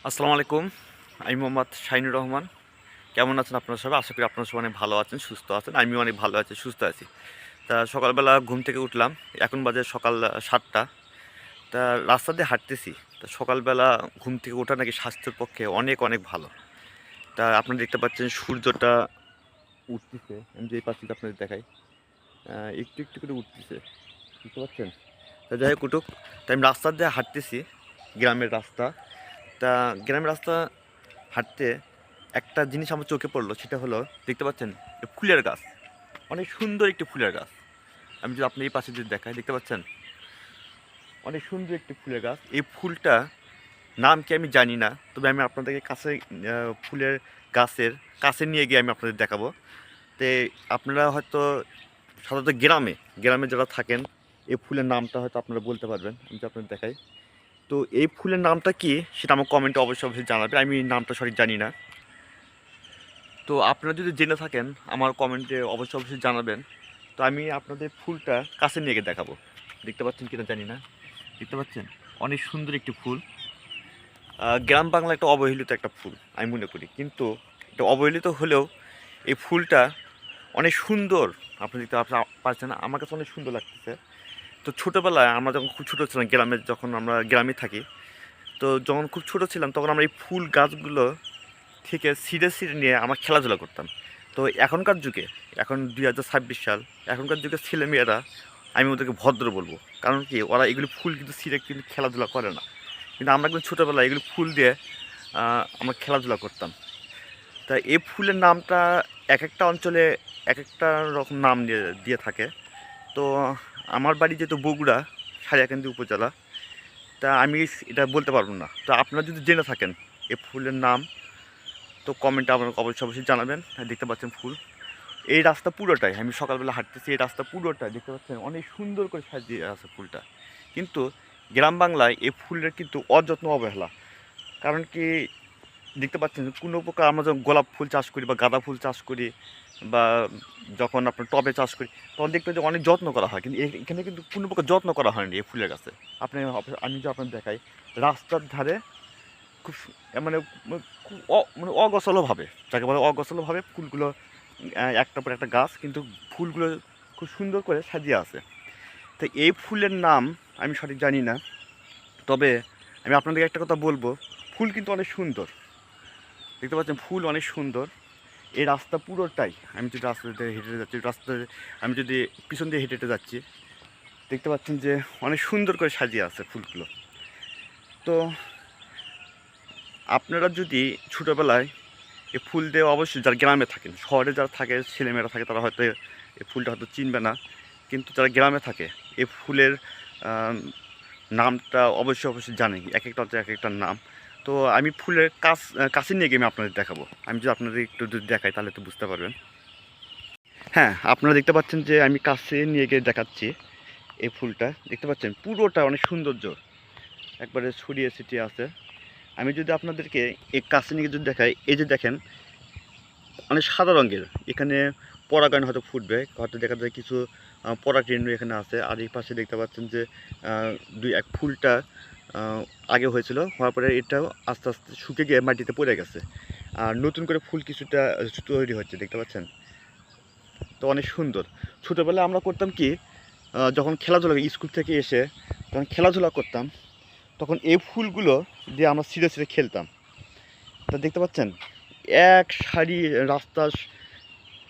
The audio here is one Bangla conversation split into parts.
আসসালামু আলাইকুম। আমি মোহাম্মদ শাহিনুর রহমান। কেমন আছেন আপনারা সবাই? আশা করি আপনারা সবাই অনেক ভালো আছেন, সুস্থ আছেন। আমিও অনেক ভালো আছি, সুস্থ আছি। তা সকালবেলা ঘুম থেকে উঠলাম। এখন বাজে সকাল ৭টা। তা রাস্তা দিয়ে হাঁটতেছি। তা সকালবেলা ঘুম থেকে ওঠা নাকি স্বাস্থ্যের পক্ষে অনেক, অনেক ভালো। তা আপনারা দেখতে পাচ্ছেন সূর্যটা উঠতিছে। আমি যে পাচ্ছি আপনাদের দেখাই। একটু, একটু করে উঠতিছে। বুঝতে পারছেন? তা যাই হোক উঠুক। তা আমি রাস্তা দিয়ে হাঁটতেছি, গ্রামের রাস্তা। তা গ্রামের রাস্তা হাঁটতে একটা জিনিস আমার চোখে পড়লো, সেটা হলো দেখতে পাচ্ছেন ফুলের গাছ, অনেক সুন্দর একটি ফুলের গাছ। আমি যদি আপনি এই পাশে যদি দেখাই, দেখতে পাচ্ছেন অনেক সুন্দর একটি ফুলের গাছ। এই ফুলটা নাম কি আমি জানি না, তবে আমি আপনাদেরকে কাছে ফুলের গাছের কাছে নিয়ে গিয়ে আমি আপনাদের দেখাবো। তো আপনারা হয়তো সাধারণত গ্রামে গ্রামে যারা থাকেন, এই ফুলের নামটা হয়তো আপনারা বলতে পারবেন। আমি যদি আপনাদের দেখাই, তো এই ফুলের নামটা কি সেটা আমার কমেন্টে অবশ্যই অবশ্যই জানাবে। আমি নামটা সঠিক জানি না। তো আপনারা যদি জেনে থাকেন আমার কমেন্টে অবশ্যই অবশ্যই জানাবেন। তো আমি আপনাদের ফুলটা কাছে নিয়ে গিয়ে দেখাবো। দেখতে পাচ্ছেন কিনা জানি না। দেখতে পাচ্ছেন অনেক সুন্দর একটি ফুল। গ্রাম বাংলা একটা অবহেলিত একটা ফুল আমি মনে করি, কিন্তু এটা অবহেলিত হলেও এই ফুলটা অনেক সুন্দর। আপনি দেখতে পাচ্ছেন, আমার কাছে অনেক সুন্দর লাগতেছে। তো ছোটোবেলায় আমরা যখন খুব ছোটো ছিলাম, গ্রামে যখন আমরা গ্রামে থাকি, তো যখন খুব ছোটো ছিলাম তখন আমরা এই ফুল গাছগুলো থেকে ছিঁড়ে ছিঁড়ে নিয়ে আমরা খেলাধুলা করতাম। তো এখনকার যুগে, এখন 2026 সাল, এখনকার যুগের ছেলেমেয়েরা আমি ওদেরকে ভদ্র বলবো। কারণ কি, ওরা এগুলি ফুল কিন্তু ছিঁড়ে কিন্তু খেলাধুলা করে না। কিন্তু আমরা কিন্তু ছোটোবেলায় এগুলি ফুল দিয়ে আমরা খেলাধুলা করতাম। তা এই ফুলের নামটা এক একটা অঞ্চলে এক একটা রকম নাম দিয়ে দিয়ে থাকে। তো আমার বাড়ি যেহেতু বগুড়া, সারিয়াকান্দি উপজেলা, তা আমি এটা বলতে পারবো না। তো আপনারা যদি জেনে থাকেন এই ফুলের নাম, তো কমেন্টে আপনাকে অবশ্যই অবশ্যই জানাবেন। দেখতে পাচ্ছেন ফুল, এই রাস্তা পুরোটাই, আমি সকালবেলা হাঁটতেছি, এই রাস্তা পুরোটাই দেখতে পাচ্ছেন অনেক সুন্দর করে সাজিয়ে আছে ফুলটা। কিন্তু গ্রাম বাংলায় এই ফুলের কিন্তু অযত্ন অবহেলা। কারণ কি, দেখতে পাচ্ছেন কোনো প্রকার আমরা যখন গোলাপ ফুল চাষ করি বা গাঁদা ফুল চাষ করি, বা যখন আপনার টবে চাষ করি, তখন দেখতে যে অনেক যত্ন করা হয়, কিন্তু এখানে কিন্তু কোনো প্রকার যত্ন করা হয়নি এই ফুলের গাছে। আপনি আমি যে আপনার দেখাই, রাস্তার ধারে খুব মানে খুব মানে অগোছালোভাবে, যাকে বলে অগোছালোভাবে ফুলগুলো একটার পর একটা গাছ, কিন্তু ফুলগুলো খুব সুন্দর করে সাজিয়ে আছে। তো এই ফুলের নাম আমি সঠিক জানি না, তবে আমি আপনাদেরকে একটা কথা বলবো, ফুল কিন্তু অনেক সুন্দর। দেখতে পাচ্ছেন ফুল অনেক সুন্দর। এই রাস্তা পুরোটাই, আমি যদি রাস্তা দিয়ে হেঁটে যাচ্ছি, রাস্তায় আমি যদি পিছন দিয়ে হেঁটে হেঁটে যাচ্ছি, দেখতে পাচ্ছেন যে অনেক সুন্দর করে সাজিয়ে আছে ফুলগুলো। তো আপনারা যদি ছোটোবেলায় এই ফুল দিয়ে, অবশ্যই যারা গ্রামে থাকেন, শহরে যারা থাকে ছেলেমেয়েরা থাকে তারা হয়তো এই ফুলটা হয়তো চিনবে না, কিন্তু যারা গ্রামে থাকে এই ফুলের নামটা অবশ্যই অবশ্যই জানে, এক একটা হচ্ছে এক একটার নাম। তো আমি ফুলের কাছে নিয়ে গিয়ে আমি আপনাদের দেখাবো। আমি যদি আপনাদের একটু যদি দেখাই তাহলে তো বুঝতে পারবেন। হ্যাঁ, আপনারা দেখতে পাচ্ছেন যে আমি কাছে নিয়ে গিয়ে দেখাচ্ছি। এই ফুলটা দেখতে পাচ্ছেন পুরোটা অনেক সৌন্দর্য, একবারে ছড়িয়ে ছিটিয়ে আছে। আমি যদি আপনাদেরকে এই কাছে নিয়ে যদি দেখাই, এই যে দেখেন অনেক সাদা রঙের, এখানে পরাগায়ন হয়তো ফুটবে, হয়তো দেখা যায় কিছু পরাগরেণু এখানে আছে। আর এই পাশে দেখতে পাচ্ছেন যে দুই এক ফুলটা আগে হয়েছিল, হওয়ার পরে এটাও আস্তে আস্তে শুকে গিয়ে মাটিতে পড়ে গেছে, আর নতুন করে ফুল কিছুটা তৈরি হচ্ছে, দেখতে পাচ্ছেন। তো অনেক সুন্দর। ছোটোবেলায় আমরা করতাম কি, যখন খেলাধুলা স্কুল থেকে এসে যখন খেলাধুলা করতাম, তখন এই ফুলগুলো দিয়ে আমরা ছিঁড়ে ছিঁড়ে খেলতাম। তা দেখতে পাচ্ছেন এক সারি রাস্তা,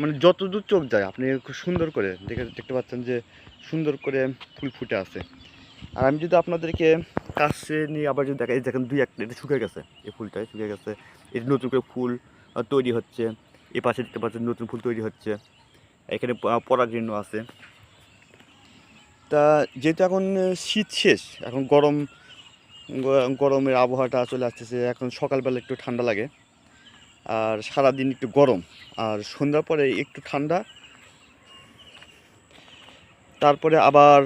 মানে যতদূর চোখ যায় আপনি খুব সুন্দর করে দেখতে পাচ্ছেন যে সুন্দর করে ফুল ফুটে আছে। আর আমি যদি আপনাদেরকে কাছে নিয়ে আবার যদি দেখাই, দেখেন দুই একটা এটা শুকিয়ে গেছে, এই ফুলটাই শুকিয়ে গেছে, এই নতুন করে ফুল তৈরি হচ্ছে। এ পাশে দেখতে পাচ্ছেন নতুন ফুল তৈরি হচ্ছে, এখানে পরাগরেণু আছে। তা যেহেতু এখন শীত শেষ, এখন গরমের আবহাওয়াটা চলে আসতেছে, এখন সকালবেলা একটু ঠান্ডা লাগে, আর সারাদিন একটু গরম, আর সন্ধ্যার পরে একটু ঠান্ডা, তারপরে আবার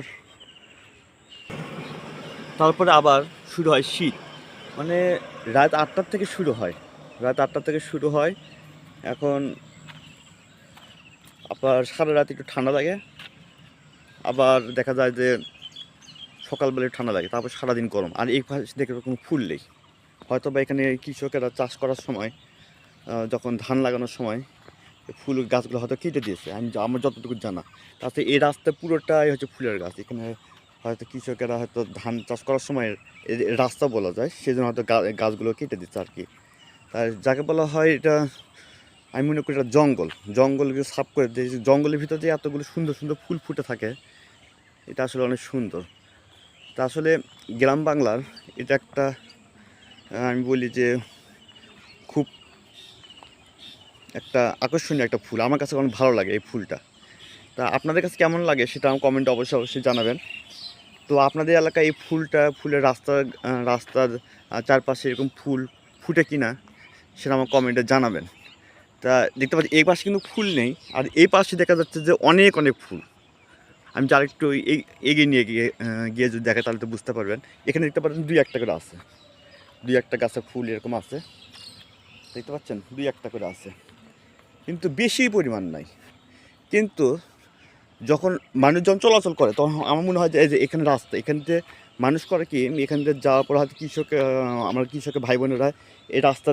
শুরু হয় শীত। মানে রাত 8টার থেকে শুরু হয়, এখন আবার সারা রাত একটু ঠান্ডা লাগে, আবার দেখা যায় যে সকালবেলা ঠান্ডা লাগে, তারপর সারাদিন গরম, আর এই পাশে দেখে কোনো ফুল নেই। হয়তো বা এখানে কৃষকেরা চাষ করার সময় যখন ধান লাগানোর সময় ফুল গাছগুলো হয়তো কেটে দিয়েছে, আমার যতটুকু জানা। তাতে এই রাস্তা পুরোটাই হচ্ছে ফুলের গাছ। এখানে হয়তো কৃষকেরা হয়তো ধান চাষ করার সময় রাস্তা বলা যায়, সেই জন্য হয়তো গাছগুলো কেটে দিচ্ছে আর কি। তাই যাকে বলা হয় এটা, আমি মনে করি এটা জঙ্গলকে সাফ করে দিয়ে, জঙ্গলের ভিতর দিয়ে এতগুলো সুন্দর সুন্দর ফুল ফুটে থাকে, এটা আসলে অনেক সুন্দর। তা আসলে গ্রাম বাংলার এটা একটা, আমি বলি যে খুব একটা আকর্ষণীয় একটা ফুল, আমার কাছে অনেক ভালো লাগে এই ফুলটা। তা আপনাদের কাছে কেমন লাগে সেটা আমার কমেন্টে অবশ্যই জানাবেন। তো আপনাদের এলাকায় এই ফুলের রাস্তার চারপাশে এরকম ফুল ফুটে কিনা সেটা আমার কমেন্টে জানাবেন। তা দেখতে পাচ্ছি এই পাশে কিন্তু ফুল নেই, আর এই পাশে দেখা যাচ্ছে যে অনেক অনেক ফুল। আমি যা একটু এগিয়ে নিয়ে গিয়ে যদি দেখে তাহলে তো বুঝতে পারবেন। এখানে দেখতে পাচ্ছেন দুই একটা করে আছে, দুই একটা গাছে ফুল এরকম আছে, দেখতে পাচ্ছেন দুই একটা করে আছে, কিন্তু বেশি পরিমাণ নাই। কিন্তু যখন মানুষজন চলাচল করে তখন আমার মনে হয় যে এই যে এখানে রাস্তা, এখান থেকে মানুষ করে কি এখান থেকে যাওয়ার পর হয়তো আমার কৃষকের ভাই বোনেরা এই রাস্তা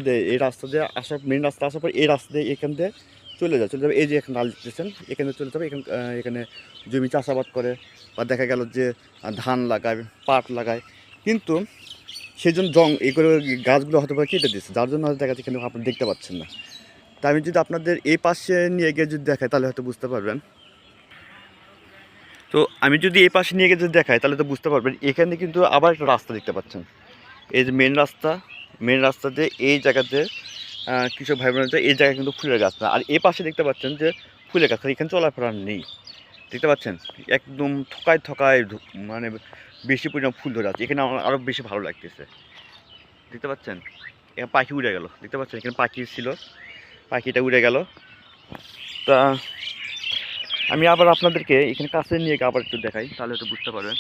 দিয়ে আসার, মেন রাস্তা আসার পর এই রাস্তা দিয়ে এখান থেকে চলে যাবে। এই যে এখানে ডাল দিতেছেন, এখানে চলে যাবে। এখানে জমি চাষাবাদ করে, বা দেখা গেল যে ধান লাগায়, পাট লাগায়, কিন্তু সেই জন্য এই করে গাছগুলো হয়তো কেটে দিচ্ছে, যার জন্য হয়তো দেখা যাচ্ছে এখানে আপনি দেখতে পাচ্ছেন না। তা আমি যদি আপনাদের এই পাশে নিয়ে গিয়ে যদি দেখাই তাহলে হয়তো বুঝতে পারবেন। তো আমি যদি এই পাশে নিয়ে গিয়ে যদি দেখাই তাহলে তো বুঝতে পারবেন, এখানে কিন্তু আবার একটা রাস্তা দেখতে পাচ্ছেন। এই যে মেন রাস্তাতে এই জায়গাতে কৃষক ভাই বোনেরা এই জায়গায় কিন্তু ফুলের গাছ না, আর এই পাশে দেখতে পাচ্ছেন যে ফুলের গাছ, এখানে চলাফেরা নেই। দেখতে পাচ্ছেন একদম থকায় মানে বেশি পরিমাণ ফুল ধরে আছে। এখানে আমার আরও বেশি ভালো লাগতেছে। দেখতে পাচ্ছেন এখানে পাখি উড়ে গেল, দেখতে পাচ্ছেন এখানে পাখি ছিল, পাখিটা উড়ে গেল। তা আমি আবার আপনাদেরকে এখানে কাছে নিয়ে গিয়ে আবার একটু দেখাই তাহলে একটু বুঝতে পারবেন।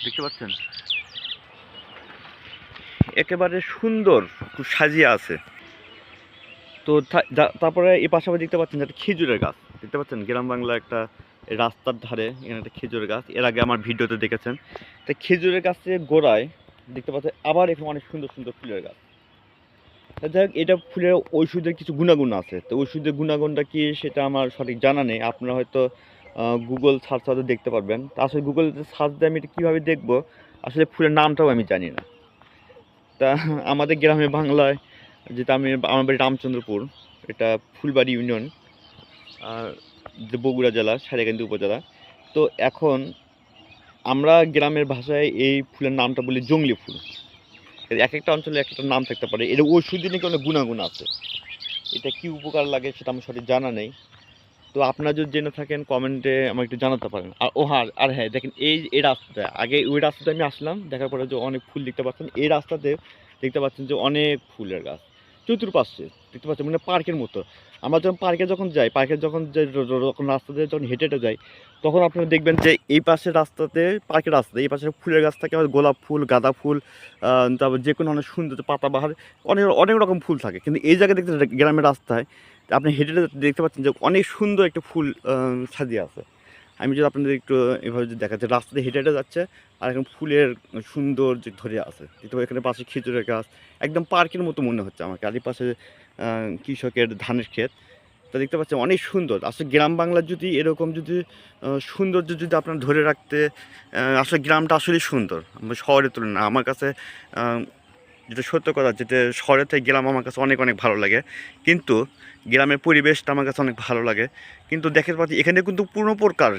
দেখতে পাচ্ছেন একেবারে সুন্দর, খুব সাজিয়ে আছে। তো তারপরে এই পাশাপাশি দেখতে পাচ্ছেন একটা খেজুরের গাছ, দেখতে পাচ্ছেন গ্রাম বাংলা একটা রাস্তার ধারে এখানে একটা খেজুরের গাছ, এর আগে আমার ভিডিওতে দেখেছেন। তো খেজুরের গাছের গোড়ায় দেখতে পাচ্ছেন আবার এখানে অনেক সুন্দর সুন্দর ফুলের গাছ। যাই হোক, এটা ফুলের ঔষধের কিছু গুণাগুণ আছে। তো ঔষধের গুণাগুণটা কি সেটা আমার সঠিক জানা নেই, আপনারা হয়তো গুগল সার্চ হয়তো দেখতে পারবেন। তা আসলে গুগল সার্চ দিয়ে আমি এটা কীভাবে দেখবো, আসলে ফুলের নামটাও আমি জানি না। তা আমাদের গ্রামে বাংলায় যেটা আমার বাড়ি রামচন্দ্রপুর, এটা ফুলবাড়ি ইউনিয়ন, যে বগুড়া জেলা সারিয়াকান্দি উপজেলা। তো এখন আমরা গ্রামের ভাষায় এই ফুলের নামটা বলি জংলি ফুল। এক একটা অঞ্চলে এক একটা নাম থাকতে পারে। এর ওষুধি নাকি অনেক গুণাগুণ আছে, এটা কি উপকার লাগে সেটা আমার সঠিক জানা নেই। তো আপনারা যদি জেনে থাকেন কমেন্টে আমাকে একটু জানাতে পারেন। আর হ্যাঁ দেখেন, এই রাস্তাটা আগে ওই রাস্তাতে আমি আসলাম, দেখার পরে যে অনেক ফুল দেখতে পাচ্ছেন, এই রাস্তাতে দেখতে পাচ্ছেন যে অনেক ফুলের গাছ চতুর্পাশে দেখতে পাচ্ছেন, মানে পার্কের মতো। আমরা যখন পার্কে যখন রাস্তা দিয়ে যখন হেঁটে যাই, তখন আপনারা দেখবেন যে এই পাশের রাস্তাতে, পার্কের রাস্তাতে এই পাশে ফুলের গাছ থাকে, গোলাপ ফুল, গাঁদা ফুল, তারপর যে কোনো অনেক সুন্দর পাতাবাহার, অনেক অনেক রকম ফুল থাকে। কিন্তু এই জায়গায় দেখতে গ্রামের রাস্তায় আপনি হেঁটে দেখতে পাচ্ছেন যে অনেক সুন্দর একটা ফুল সাজিয়ে আছে। আমি যদি আপনাদের একটু এভাবে যদি দেখাচ্ছি, রাস্তাতে হেঁটে যাচ্ছে আর এখন ফুলের সুন্দর যে ধরে আছে, দেখতে পাচ্ছি এখানে পাশে খেজুরের গাছ, একদম পার্কের মতো মনে হচ্ছে আমাকে। আর এই পাশে কৃষকের ধানের ক্ষেত, তা দেখতে পাচ্ছেন অনেক সুন্দর। আসলে গ্রাম বাংলার যদি এরকম যদি সৌন্দর্য যদি আপনার ধরে রাখতে, আসলে গ্রামটা আসলেই সুন্দর শহরের তুলনায় আমার কাছে। যেটা সত্য কথা, যেটা শহরের থেকে গ্রাম আমার কাছে অনেক অনেক ভালো লাগে, কিন্তু গ্রামের পরিবেশটা আমার কাছে অনেক ভালো লাগে। কিন্তু দেখতে পাচ্ছি এখানে কিন্তু কোনো প্রকার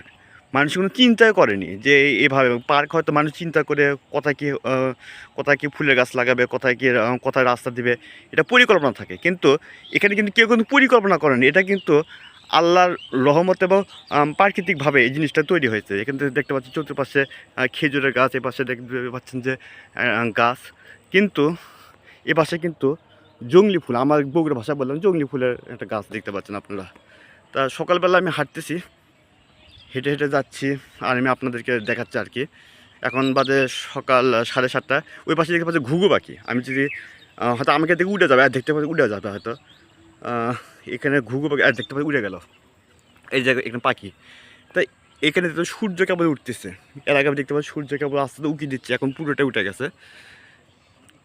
মানুষ কোনো চিন্তাই করেনি যে এভাবে পার্ক, হয়তো মানুষ চিন্তা করে কোথায় কি ফুলের গাছ লাগাবে, কোথায় রাস্তা দিবে, এটা পরিকল্পনা থাকে। কিন্তু এখানে কিন্তু কেউ কিন্তু পরিকল্পনা করেনি, এটা কিন্তু আল্লাহর রহমতে বা প্রাকৃতিকভাবে এই জিনিসটা তৈরি হয়েছে। এখান থেকে দেখতে পাচ্ছি চতুর্পাশে খেজুরের গাছ, এপাশে দেখতে পাচ্ছেন যে গাছ, কিন্তু এপাশে কিন্তু জংলি ফুল, আমার বগুড়া ভাষা বললাম জংলি ফুলের একটা গাছ দেখতে পাচ্ছেন আপনারা। তা সকালবেলা আমি হাঁটতেছি, হেঁটে হেঁটে যাচ্ছি, আর আমি আপনাদেরকে দেখাচ্ছি আর কি। এখন বাজে সকাল 7:30। ওই পাশে দেখতে পাচ্ছি ঘুঘু পাখি। আমি যদি হয়তো আমাকে দেখে উড়ে যাবে, আর দেখতে পাচ্ছি উড়ে যাবে হয়তো। এখানে ঘুঘু পাখি আর দেখতে পাচ্ছি উড়ে গেল, এই জায়গায় এখানে পাখি। তাই এখানে তো সূর্য কেবল উঠতেছে, এর আগে আমি দেখতে পাচ্ছি সূর্য কেবল আস্তে আস্তে উঁকি দিচ্ছে, এখন পুরোটা উঠে গেছে।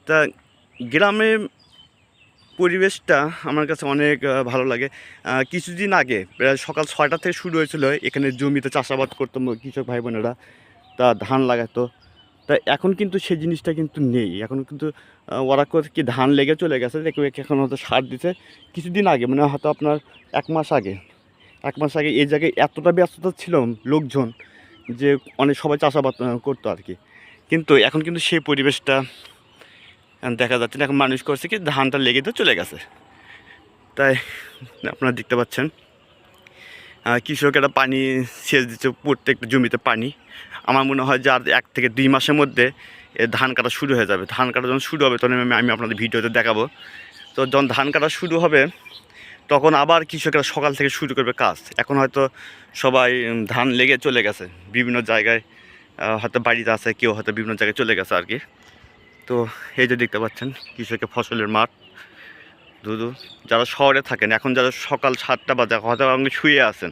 তা গ্রামে পরিবেশটা আমার কাছে অনেক ভালো লাগে। কিছুদিন আগে প্রায় সকাল ৬টা থেকে শুরু হয়েছিল এখানে জমিতে চাষাবাদ করতো কৃষক ভাই বোনেরা, তা ধান লাগাতো। তা এখন কিন্তু সেই জিনিসটা কিন্তু নেই। এখন কিন্তু ওরা করে কি ধান লেগে চলে গেছে, কেউ এখন হয়তো সার দিছে কিছুদিন আগে, মানে হয়তো আপনার 1 মাস আগে এই জায়গায় এতটা ব্যস্ততা ছিল লোকজন যে অনেক সবাই চাষাবাদ করতো আর কি। কিন্তু এখন কিন্তু সেই পরিবেশটা দেখা যাচ্ছে না। এখন মানুষ করছে কি ধানটা লেগে তো চলে গেছে। তাই আপনারা দেখতে পাচ্ছেন কৃষকেরা পানি সেচ দিচ্ছে প্রত্যেকটা জমিতে পানি। আমার মনে হয় যে আর 1 থেকে 2 মাসের মধ্যে ধান কাটা শুরু হয়ে যাবে। ধান কাটা যখন শুরু হবে তখন আমি আপনাদের ভিডিওতে দেখাবো। তো যখন ধান কাটা শুরু হবে তখন আবার কৃষকেরা সকাল থেকে শুরু করবে কাজ। এখন হয়তো সবাই ধান লেগে চলে গেছে বিভিন্ন জায়গায়, হয়তো বাড়িতে আছে, কেউ হয়তো বিভিন্ন জায়গায় চলে গেছে আর কি। তো এই যে দেখতে পাচ্ছেন কৃষকের ফসলের মাঠ ধুধু। যারা শহরে থাকেন, এখন যারা সকাল 7টা বাজে হয়তো আপনি শুয়ে আছেন,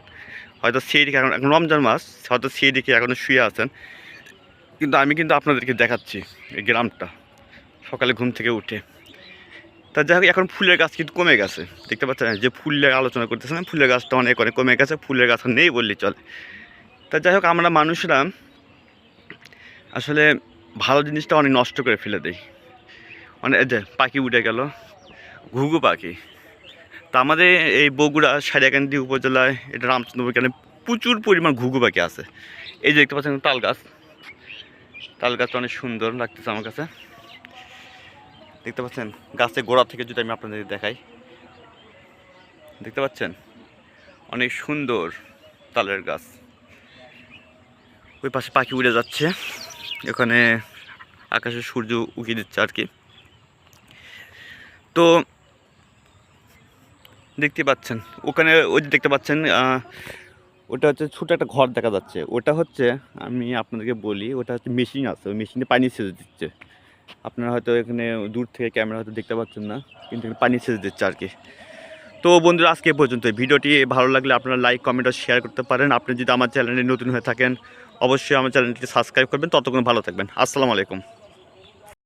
হয়তো সেই দিকে এখন রমজান মাস, হয়তো সেই দিকে এখনও শুয়ে আছেন, কিন্তু আমি কিন্তু আপনাদেরকে দেখাচ্ছি এই গ্রামটা সকালে ঘুম থেকে উঠে। তা যাই হোক, এখন ফুলের গাছ কিন্তু কমে গেছে, দেখতে পাচ্ছেন যে ফুলের আলোচনা করতেছেন, ফুলের গাছটা অনেক অনেক কমে গেছে, ফুলের গাছ নেই বললেই চলে। তা যাই হোক, আমরা মানুষরা আসলে ভালো জিনিসটা অনেক নষ্ট করে ফেলে দেই। অনেক যে পাখি উঠে গেল, ঘুঘু পাখি। তা আমাদের এই বগুড়া সারিয়াকান্দি উপজেলায়, এটা রামচন্দ্রপুর গ্রামে প্রচুর পরিমাণ ঘুঘু পাখি আছে। এই যে দেখতে পাচ্ছেন তাল গাছ, তাল গাছটা অনেক সুন্দর লাগতেছে আমার কাছে। দেখতে পাচ্ছেন গাছের গোড়া থেকে যদি আমি আপনাদের দেখাই, দেখতে পাচ্ছেন অনেক সুন্দর তালের গাছ। ওই পাশে পাখি উড়ে যাচ্ছে, ওখানে আকাশে সূর্য উঁকি দিচ্ছে আর কি। তো দেখতে পাচ্ছেন ওখানে, ওই যে দেখতে পাচ্ছেন ওটা হচ্ছে ছোটো একটা ঘর দেখা যাচ্ছে। ওটা হচ্ছে, আমি আপনাদেরকে বলি, ওটা হচ্ছে মেশিন আছে, ওই মেশিনে পানি সেচ দিচ্ছে। আপনারা হয়তো এখানে দূর থেকে ক্যামেরা হয়তো দেখতে পাচ্ছেন না, কিন্তু পানি সেচ দিচ্ছে আর কি। তো বন্ধুরা, আজকে এ পর্যন্ত। ভিডিওটি ভালো লাগলে আপনারা লাইক, কমেন্ট আর শেয়ার করতে পারেন। আপনি যদি আমার চ্যানেলে নতুন হয়ে থাকেন অবশ্যই আমার চ্যানেলটি সাবস্ক্রাইব করবেন। ততক্ষণ ভালো থাকবেন। আসসালামু আলাইকুম।